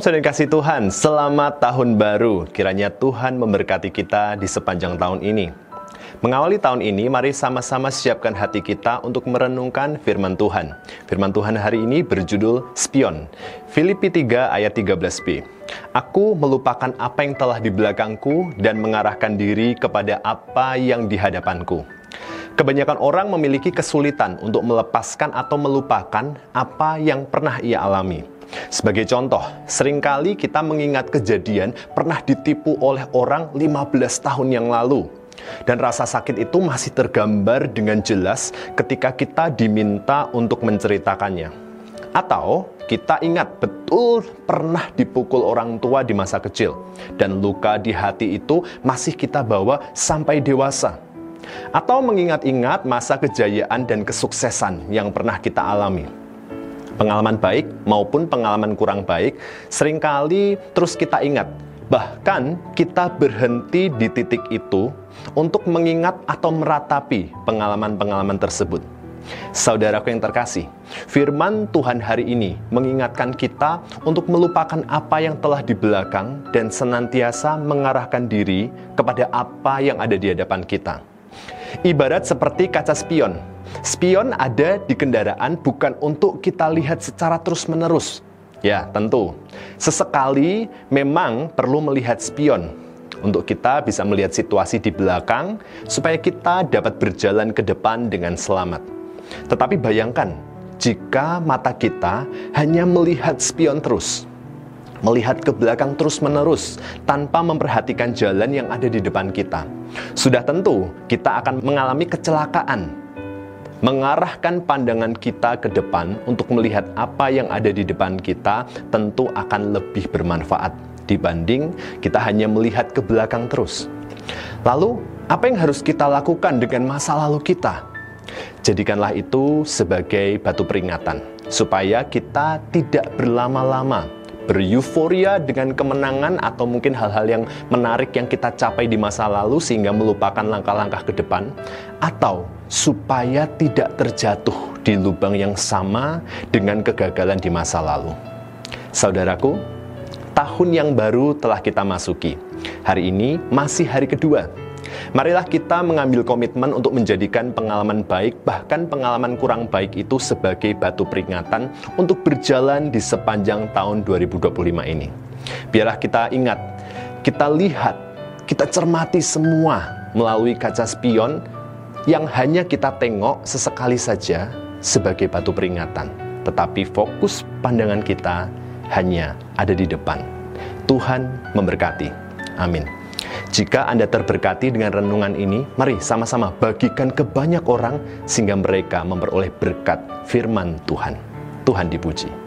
saudara yang kasih Tuhan, selamat tahun baru. Kiranya Tuhan memberkati kita di sepanjang tahun ini. Mengawali tahun ini, mari sama-sama siapkan hati kita untuk merenungkan firman Tuhan. Firman Tuhan hari ini berjudul Spion. Filipi 3 ayat 13b. Aku melupakan apa yang telah di belakangku dan mengarahkan diri kepada apa yang di hadapanku. Kebanyakan orang memiliki kesulitan untuk melepaskan atau melupakan apa yang pernah ia alami. Sebagai contoh, seringkali kita mengingat kejadian pernah ditipu oleh orang 15 tahun yang lalu. Dan rasa sakit itu masih tergambar dengan jelas ketika kita diminta untuk menceritakannya. Atau kita ingat betul pernah dipukul orang tua di masa kecil, dan luka di hati itu masih kita bawa sampai dewasa. Atau mengingat-ingat masa kejayaan dan kesuksesan yang pernah kita alami. Pengalaman baik maupun pengalaman kurang baik seringkali terus kita ingat. Bahkan kita berhenti di titik itu untuk mengingat atau meratapi pengalaman-pengalaman tersebut. Saudaraku yang terkasih, firman Tuhan hari ini mengingatkan kita untuk melupakan apa yang telah di belakang dan senantiasa mengarahkan diri kepada apa yang ada di hadapan kita. Ibarat seperti kaca spion. Spion ada di kendaraan bukan untuk kita lihat secara terus-menerus. Ya, tentu. Sesekali memang perlu melihat spion untuk kita bisa melihat situasi di belakang supaya kita dapat berjalan ke depan dengan selamat. Tetapi bayangkan, jika mata kita hanya melihat spion terus, melihat ke belakang terus-menerus tanpa memperhatikan jalan yang ada di depan kita, sudah tentu kita akan mengalami kecelakaan. Mengarahkan pandangan kita ke depan untuk melihat apa yang ada di depan kita tentu akan lebih bermanfaat dibanding kita hanya melihat ke belakang terus. Lalu, apa yang harus kita lakukan dengan masa lalu kita? Jadikanlah itu sebagai batu peringatan, supaya kita tidak berlama-lama beryuforia dengan kemenangan atau mungkin hal-hal yang menarik yang kita capai di masa lalu sehingga melupakan langkah-langkah ke depan, atau supaya tidak terjatuh di lubang yang sama dengan kegagalan di masa lalu. Saudaraku, tahun yang baru telah kita masuki. Hari ini masih hari kedua. Marilah kita mengambil komitmen untuk menjadikan pengalaman baik, bahkan pengalaman kurang baik itu sebagai batu peringatan untuk berjalan di sepanjang tahun 2025 ini. Biarlah kita ingat, kita lihat, kita cermati semua melalui kaca spion yang hanya kita tengok sesekali saja sebagai batu peringatan. Tetapi fokus pandangan kita hanya ada di depan. Tuhan memberkati. Amin. Jika Anda terberkati dengan renungan ini, mari sama-sama bagikan ke banyak orang sehingga mereka memperoleh berkat firman Tuhan. Tuhan dipuji.